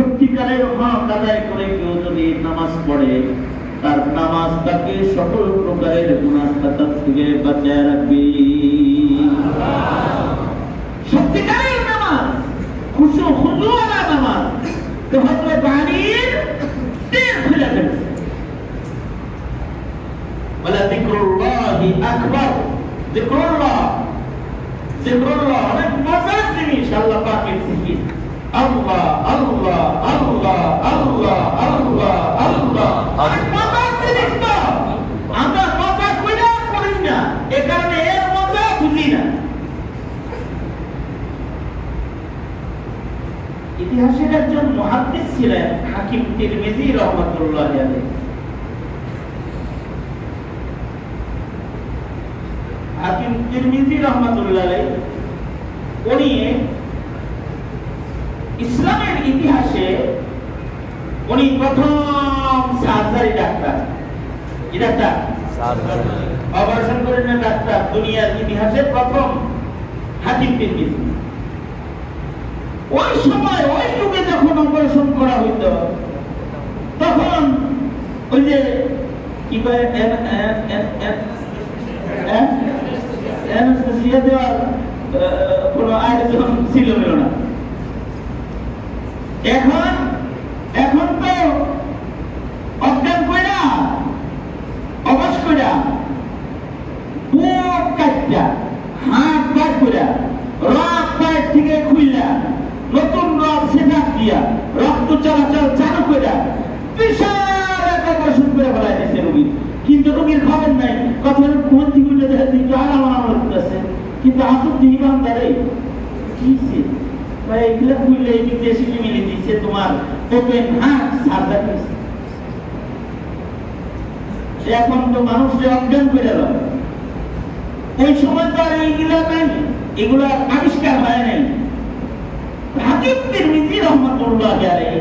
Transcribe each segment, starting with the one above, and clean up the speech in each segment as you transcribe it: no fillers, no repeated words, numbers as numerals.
সত্যিকারের হক আদায় করে কেউ যদি নামাজ পড়ে, তার নামাজ তাকে সকল প্রকারের গুনাহ খাতা থেকে বাঁচায় রাখবে। সত্যিকারের নামাজ, খুশুওয়ালা নামাজ, তো হযরত বাড়ির তীর খুলে ফেলছে। ওয়ালা যিকরুল্লাহি আকবার, যিকরুল্লাহ অনেক মজার জিনিস। আল্লাহ পাকের জিকির, আল্লাহ আল্লাহ আল্লাহ আল্লাহ আল্লাহ আল্লাহ, অনেক মজার জিনিস। তো আমরা মজা করি না, এ কারণে এর মজা বুঝি না। ইতিহাসের একজন মুহাদ্দিস ছিলেন হাকিম তিরমিজি রাহমাতুল্লাহি আলাইহি। হাকিম তিরমিজি রাহমাতুল্লাহি আলাইহি উনি ইসলামের ইতিহাসে উনি প্রথম সার্জারি ডাক্তার। কি ডাক্তার? অপারেশন করেন না ডাক্তার, দুনিয়ার ইতিহাসে প্রথম হাকিম তিরমিজি। ওই সময় ওই যুগে যখন অপারেশন করা হইতো, তখন ওই যে কি বলে অ্যানেস্থেসিয়া দেওয়ার কোনো আয়োজন ছিল না। এখন তো অজ্ঞান কইরা, অবশ কইরা, বুক কাটটা, হাত বার কইরা, রক পায়ের থেকে খুইলা, নতুন রক সেটাপ দিয়া, রক্ত চলাচল চালু কইরা বিশাল এক অপারেশন করে ফেলাই দিয়েছে রোগী। কিন্তু রোগীর খবর নাই, কথা কোন দিকে দেখা দিচ্ছে আরাম লাগতেছে, কিন্তু আসল জীবন দাঁড়ে কিছে ভাই, এগুলো খুললে এই দিক দিয়ে সিটি মিলে দিচ্ছে, তোমার ওপেন হার্ট সার্জারি। এখন তো মানুষকে অজ্ঞান করে দেয়। ওই সময় তো আর এইগুলা নাই, এগুলা আবিষ্কার হয় নাই। হাকিম তিরমিজি রাহমাতুল্লাহি আলাইহি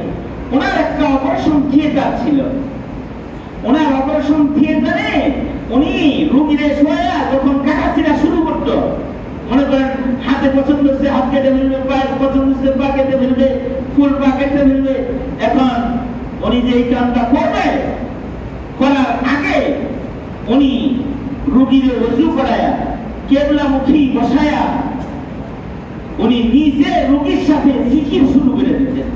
ওনার একটা অপারেশন থিয়েটার ছিল। ওনার অপারেশন থিয়েটারে উনি রোগীরে শোয়া যখন কাটাছিরা শুরু করতো, মনে করেন হাতে পছন্দ হচ্ছে হাত কেটে ফেলবে, পায়ের পছন্দ হচ্ছে পা কেটে ফেলবে, ফুল পা কেটে ফেলবে। এখন উনি যে এই কামটা করবে, করার আগে উনি রোগীর ওযু করায়া কেবলামুখী বসায়া উনি নিজে রোগীর সাথে জিকির শুরু করে দিতেন।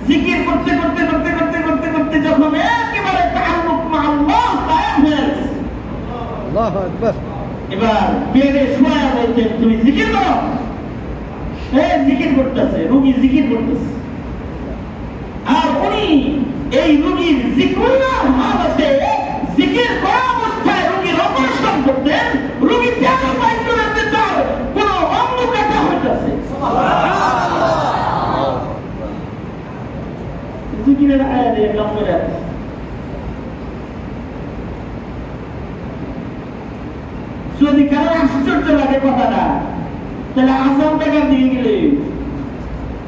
জিকির করতে করতে করতে করতে করতে করতে যখন একেবারে তাআল্লুক মা আল্লাহ কায়েম হয়ে গেছে, আল্লাহু আকবার, এবার বেডে শোয়া বলতেন তুমি জিকির করো। জিকির করতেছে, রোগী জিকির করতেছে, আর উনি এই রোগীর জিকিরুল্লাহ হালতে জিকির করা অবস্থায় রোগীর অপারেশন করতেন। রোগী টের পাইতো না যে তার কোন অঙ্গ কাটা হইতেছে। সুবহানাল্লাহ, জিকিরের আয়াতে লম্বা আছে। যদি কারো আশ্চর্য লাগে কথাটা, তাহলে আসাম টাকার দিয়ে গেলে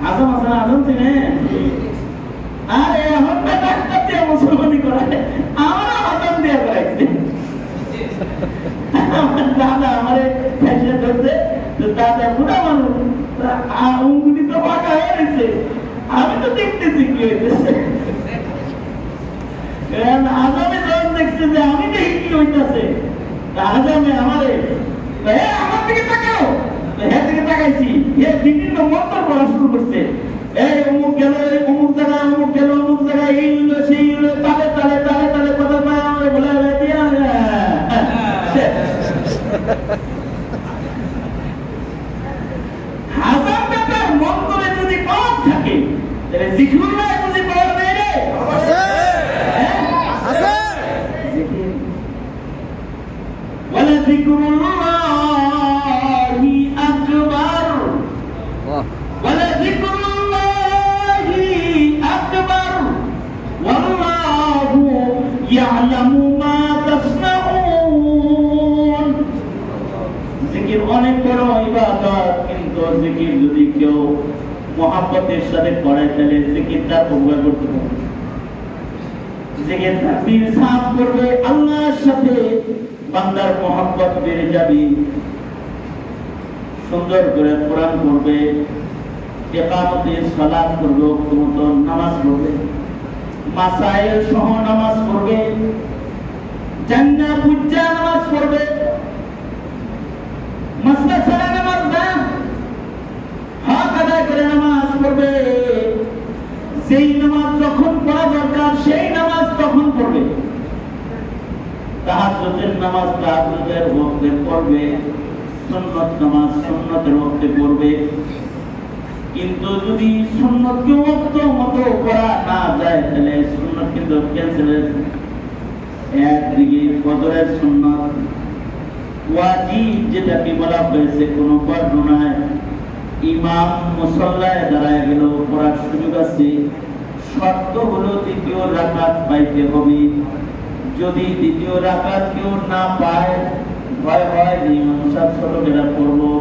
আসাম চেনেন? আরে এখন ডাক্তার দিয়ে মুসলমানি করায়, আমার আসাম দিয়ে করাইছে। আমার দাদা আমার ফ্যাশন করছে, দাদা পুরা মানুষ উনি তো পাকা হয়ে গেছে, আমি তো দেখতেছি কি হইতেছে। আসামে যখন দেখছে যে আমি দেখি কি হইতেছে, আসামে আমার দিকে তাকাও, হ্যাঁ দিকে তাকাইছি, বিভিন্ন মন্ত্র পড়া শুরু করছে। এই অমুক গেল, অমুক জায়গায় অমুক গেল, অমুক জায়গায় এই হইলো সেই হইলো, তালে তালে তালে তালে কথা পায় বলে দিয়া হাজার টাকার মন্ত্রে যদি পাওয়ার থাকে, তাহলে জিকিরুল্লাহ যদি পাওয়ার নেই রে আছে। ওয়ালা যিকরুল্লাহি আকবার, ওয়ালা যিকরুল্লাহি আকবার, ওয়াল্লাহু ইয়ালামু মা তাসনাউন। জিকির অনেক বড় ইবাদত, কিন্তু জিকির যদি কেউ মুহাব্বতের সাথে করে, তাহলে জিকিরটা কবুল করতে হবে। জিকির তাকবীর সাফ করবে, আল্লাহর সাথে বান্দার মুহাব্বত বেড়ে যাবে। সুন্দর করে কোরআন পড়বে, ইকামতে সালাত করবে, ওয়াক্ত মতো নামাজ পড়বে, মাসাইল সহ নামাজ পড়বে, জান্নাত বুঝা নামাজ পড়বে, মাসলা সারা নামাজ না, হক আদায় করে নামাজ পড়বে, যেই নামাজ যখন পড়া দরকার সেই নামাজ তখন পড়বে, তাহাজ্জুদের নামাজ তাহাজ্জুদের ওয়াক্তে পড়বে, সুন্নত নামাজ সুন্নতের ওয়াক্তে পড়বে। কিন্তু যদি সুন্নতকে ওয়াক্ত মতো করা না যায় তাহলে সুন্নত কিন্তু ক্যান্সেল হয়ে যায়। একদিকে ফজরের সুন্নত ওয়াজিব যেটাকে বলা হয়েছে কোন বর্ণনায় ইমাম মুসল্লায় দাঁড়ায় গেল পড়ার সুযোগ আছে, শর্ত হলো দ্বিতীয় রাকাত পাইতে হবে। যদি দ্বিতীয় রাকাত কেউ না পায়, ভয় হয় যে ইমাম সাহেব ছোট বেলা পড়বো,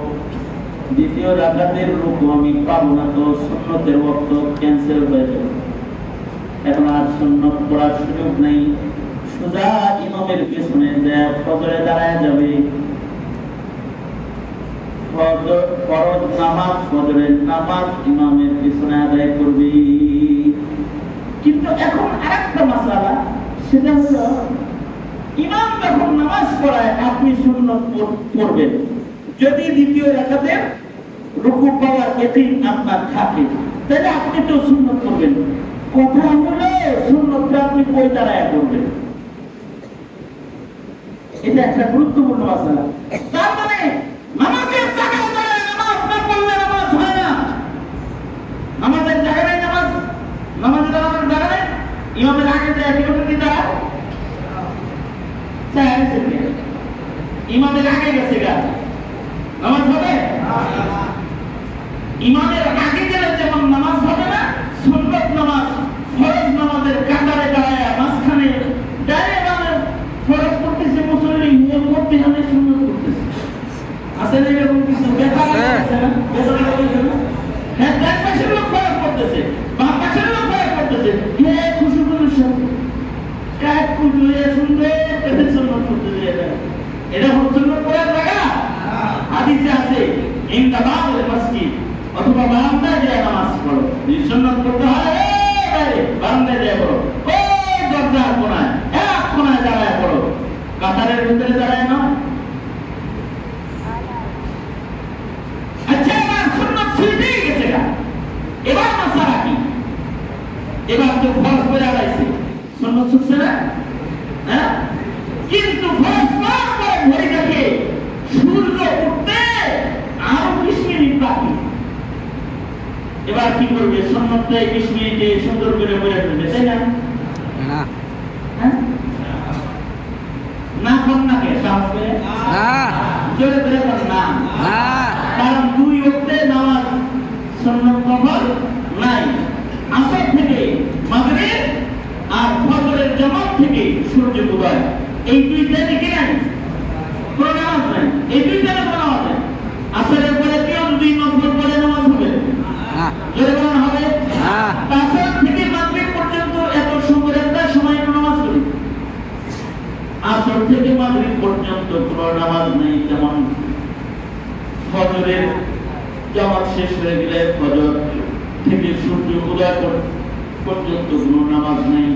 দ্বিতীয় রাকাতের রুকু আমি পাবো না, তো সুন্নতের ওয়াক্ত ক্যান্সেল হয়ে যাবে। এখন আর সুন্নত পড়ার সুযোগ নেই, সোজা ইমামের পেছনে ফজরে দাঁড়ায় যাবে, ফরজ নামাজ ফজরের নামাজ ইমামের পেছনে আদায় করবে। কিন্তু এখন আরেকটা মাসালা, সেটা হলো ইমাম যখন নামাজ পড়ায় আপনি সুন্নত পড়বেন, যদি দ্বিতীয় রাকাতের রুকু পাওয়ার এতেই আপনার থাকে তাহলে আপনি তো সুন্নত করবেন। কথা হলো সুন্নতটা আপনি কই দাঁড়ায় করবেন, এটা একটা গুরুত্বপূর্ণ মাসালা। তার মানে নামাজের জায়গায় দাঁড়ায় নামাজ না পড়লে নামাজ হয় না। নামাজের জায়গায় নামাজ, নামাজের জায়গায় ইমামের আগে যায় কি দাঁড়ায়, ইমামের আগে গেছে গা, নামাজ হবে? ইমামের আগে গেলে যেমন নামাজ হবে না, সুন্নত নামাজ ফরজ নামাজের কাতারে দাঁড়ায় মাঝখানে দাঁড়িয়ে ফরজ করতেছে মুসল্লি, মধ্যে হাতে সুন্নত করতেছে। আছে না এরকম কিছু? বেকার আছে না? বেকার আছে না? হ্যাঁ, ডান পাশের লোক ফরজ করতেছে, বাম পাশের লোক ফরজ করতেছে, এ খুশি খুশি সাথে কাজ কুটলে শুনবে এটা সুন্নত করতেছে। এটা হলো সুন্নত করার জায়গা? হাদিসে আছে ইনতাবাউল মসজিদ, অথবা বারান্দায় যায় নামাজ পড়ো। যদি সুন্নত করতে হয় বারান্দায় যায় পড়ো, ওই দরজার কোনায় এক কোনায় দাঁড়ায় পড়ো, কাতারের ভিতরে দাঁড়ায় না। আচ্ছা, এবার সুন্নত ছুটেই গেছে গা, এবার মাসালা কি? এবার তো ফরজ করে আড়াইছে, সুন্নত ছুটছে না? হ্যাঁ, কিন্তু ফরজ পার করে ঘড়ি দেখে সূর্য উঠতে আরো 20 মিনিট বাকি। এবার কি করবে? সুন্নতটা 20 মিনিটে সুন্দর করে পড়ে ফেলবে, তাই না? না কোন না কে সাহস করে জোরে করে বল না, কারণ 2 ওয়াক্তে নামাজ সুন্নত কবর নাই। আসর থেকে মাগরিব আর ফজরের জামাত থেকে সূর্য উদয়, এই দুইটা দেখে নাই কোন নামাজ নাই, এই দুইটা নামাজ নাই। আসরের পরে কেউ যদি নফল পড়ে নামাজ হবে জোরে বলেন হবে? আসর থেকে মাগরিব পর্যন্ত এত সুন্দর একটা সময় নামাজ পড়ি, আসর থেকে মাগরিব পর্যন্ত কোনো নামাজ নেই। যেমন ফজরের জামাত শেষ হয়ে গেলে ফজর থেকে সূর্য উদয় পর্যন্ত কোনো নামাজ নেই।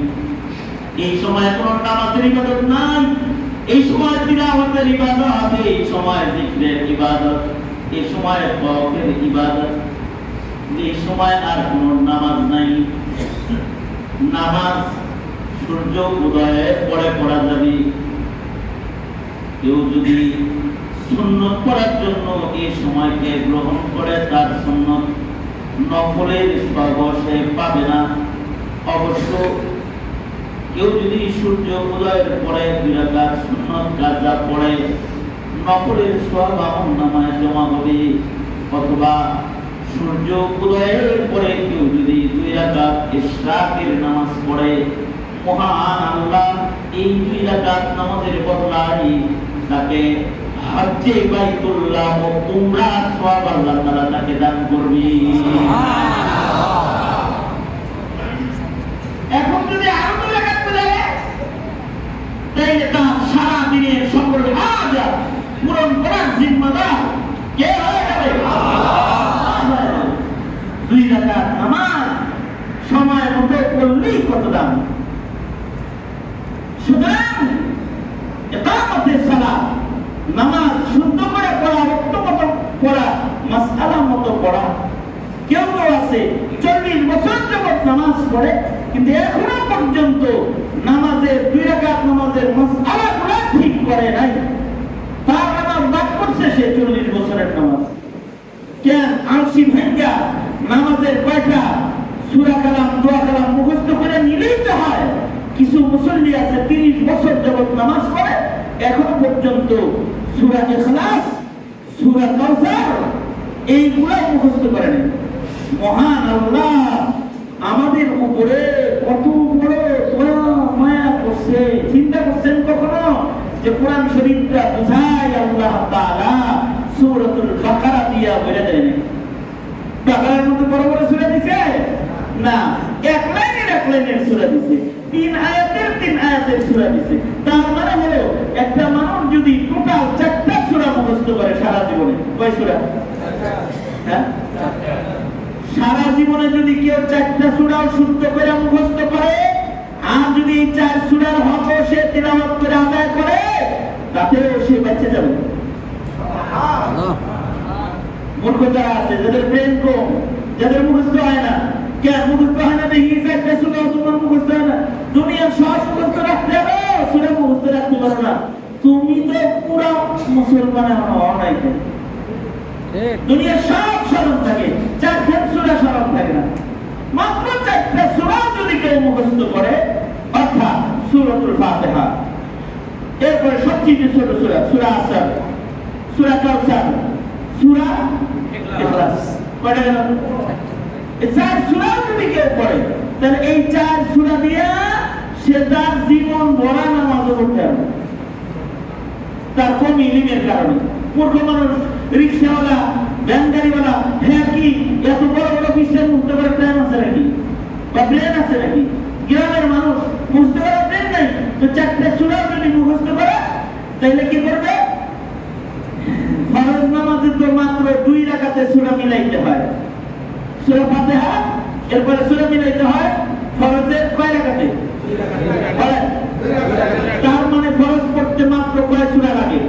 এই সময় কোনো নামাজের ইবাদত নাই, এই সময় তিলাওয়াতের ইবাদত, এই সময় জিকিরের ইবাদত, এই সময় তওয়াফের ইবাদত, এই সময় আর কোনো নামাজ নাই। নামাজ সূর্য উদয়ের পরে পড়া যাবে। কেউ যদি সুন্নত পড়ার জন্য এই সময়কে গ্রহণ করে তার সুন্নত নফলের সওয়াব সে পাবে না। অবশ্য কেউ যদি সূর্য উদয়ের পরে 2 রাকাত সুন্নত কাজা পড়ে নফলের সওয়াব আমলনামায় জমা হবে। অথবা সূর্য উদয়ের পরে কেউ যদি 2 রাকাত ইশরাকের নামাজ পড়ে, মহান আল্লাহ এই 2 রাকাত নামাজের বদলায় তাকে হজ্জে বাইতুল্লাহ ও উমরার সওয়াব আল্লাহ তাআলা তাকে দান করবে। এখন যদি আরো 2 রাকাত পড়ে তাইলে তার সারা দিনের সকল হাজাত পূরণ করার জিম্মাদার কে হয়ে যাবে? 2 রাকাত নামাজ সময় মতো পড়লেই কত দাম। সুতরাং ইকামতের সালাত নামাজ শুদ্ধ করে পড়া, ওয়াক্ত মতো পড়া, মাসআলা মতো পড়া। কেউ কেউ আছে 40 বছর যাবত নামাজ পড়ে কিন্তু এখনো পর্যন্ত নামাজের 2 রাকাত নামাজের মাসআলাগুলো ঠিক করে নাই। তার নামাজ বাদ করছে সে 40 বছরের নামাজ। কেন? আলসি ভাঙ্গা নামাজের কয়টা সূরা কালাম দোয়া কালাম মুখস্থ করে নিলেই তো হয়। কিছু মুসল্লি আছে 30 বছর যাবত নামাজ পড়ে এখনো পর্যন্ত সূরা ইখলাস, সূরা কাউসার এইগুলো মুখস্থ করে নেই। মহান আল্লাহ আমাদের উপরে কত বড় দয়া মায়া করছে। চিন্তা করছেন কখনো যে কোরআন শরীফটা বুঝায় আল্লাহ তাআলা সূরাতুল বাকারা দিয়া বলে দেন? বাকারার মধ্যে বড় বড় সূরা দিছে না, এক লাইনের সূরা দিছে, 3 আয়াতের সূরা দিছে। তার মানে হলো একটা মানুষ যদি টোটাল 4টা সূরা মুখস্থ করে সারা জীবনে, কয় সূরা? হ্যাঁ, সারা জীবনে যদি কেউ 4টা সূরা শুদ্ধ করে মুখস্থ করে আর যদি 4 সূরার হক সে তিলাওয়াত করে আদায় করে তাতেও সে বেঁচে যাবে। মূর্খ যারা আছে, যাদের ব্রেন কম, যাদের মুখস্থ হয় না, কেন মুখস্থ হয় না? দেখি 4টা সূরা তোমার মুখস্থ হয় না, দুনিয়ার সব মুখস্থ রাখতে হবে, সূরা মুখস্থ রাখতে পারো না, তুমি তো পুরো মুসলমান হও নাই। দুনিয়ার সব স্মরণ থাকে, 4টা সূরা স্মরণ থাকে না। মাত্র 4টা সূরা যদি কেউ মুখস্থ করে, অর্থাৎ সূরাতুল ফাতিহা, এরপরে সবচেয়ে ছোট সূরা সূরা আসর, সূরা কাউসার, সূরা ইখলাস, কয়টা গেল? এই 4 সূরা যদি কেউ পড়ে তাহলে এই 4 সূরা দিয়ে সে তার জীবন ভরা নামাজ পড়তে হবে। তার কম ইলমের কারণে। মূর্খ মানুষ, রিক্সাওয়ালা, ভ্যানগাড়িওয়ালা, হ্যাঁ কি এত বড় বড় খ্রিস্টান মুখতে করার টাইম আছে নাকি? বা ব্রেন আছে নাকি? গ্রামের মানুষ মুখতে করার ব্রেন নাই, তো 4টা সূরা যদি মুখস্থ করে তাহলে কি করবে? ফরজ নামাজে তো মাত্র 2 রাকাতে সূরা মিলাইতে হয়, সূরা ফাতিহা, এরপরে সূরা মিলাইতে হয় ফরজের কয় রাকাতে? তার মানে ফরজ পড়তে মাত্র কয় সূরা লাগে?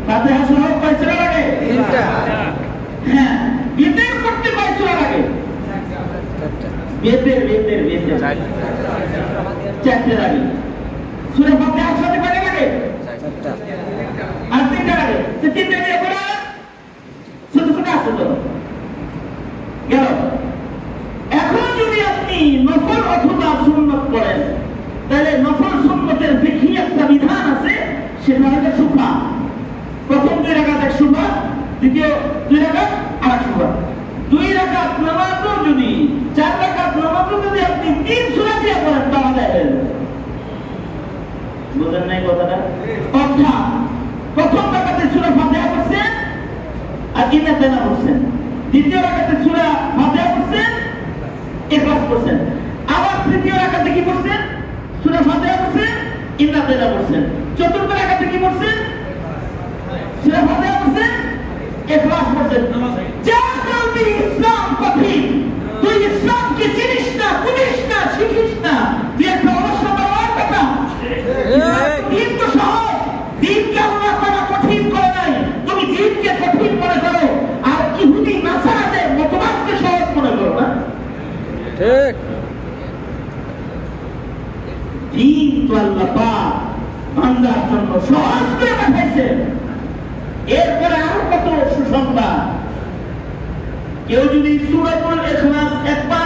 ফাতিহা সহ কয় সূরা লাগে? 3টা। হ্যাঁ, বেতের পড়তে কয় সূরা লাগে? বেতের 4টা লাগে। সূরা ফাতিহার সাথে কয়টা লাগে? 4টা। আর 3টা লাগে। তো 3টা দিয়ে পড়া ছোট ছোট আছে তো গেল। এখন যদি আপনি নফল অথবা সুন্নত করেন তাহলে নফল সুন্নতের ফিকহি একটা বিধান আছে, সেটা হলো সুফা। প্রথম 2 রাকাত এক সুফা, দ্বিতীয় 2 রাকাত আর এক সুফা। 2 রাকাত নামাজও যদি 4 রাকাত নামাজও যদি আপনি 3 সূরা দিয়ে পড়েন তাহলে বুঝেন নাই কথাটা? অর্থাৎ প্রথম রাকাতে সূরা ফাতিহা পড়ছেন আর ইন্নাতানা পড়ছেন, দ্বিতীয় রাকাতে সূরা ফাতিহা পড়ছেন, ইখলাস পড়ছেন, আবার তৃতীয় রাকাতে কি পড়ছেন? সূরা ফাতিহা পড়ছেন, ইন্নাতানা পড়ছেন, চতুর্থ রাকাতে কি পড়ছেন? সূরা ফাতিহা পড়ছেন, ইখলাস পড়ছেন। যা বলবি ইসলাম কঠিন, তুই ইসলামকে চিনিস না, বুঝিস না, শিখিস না, তুই একটা অলসতার কথা। দিন তো সহজ, দিনকে আল্লাহ তাআলা কঠিন করে নাই, তুমি দিনকে কঠিন মনে করো আর ইহুদি নাসারাদের মতবাদকে সহজ মনে করো না। ঠিক, দিন তো আল্লাহ পাক বান্দার জন্য সহজ করে পাঠাইছেন। এরপরে আরো কত সুসংবাদ। কেউ যদি সূরাতুল ইখলাস একবার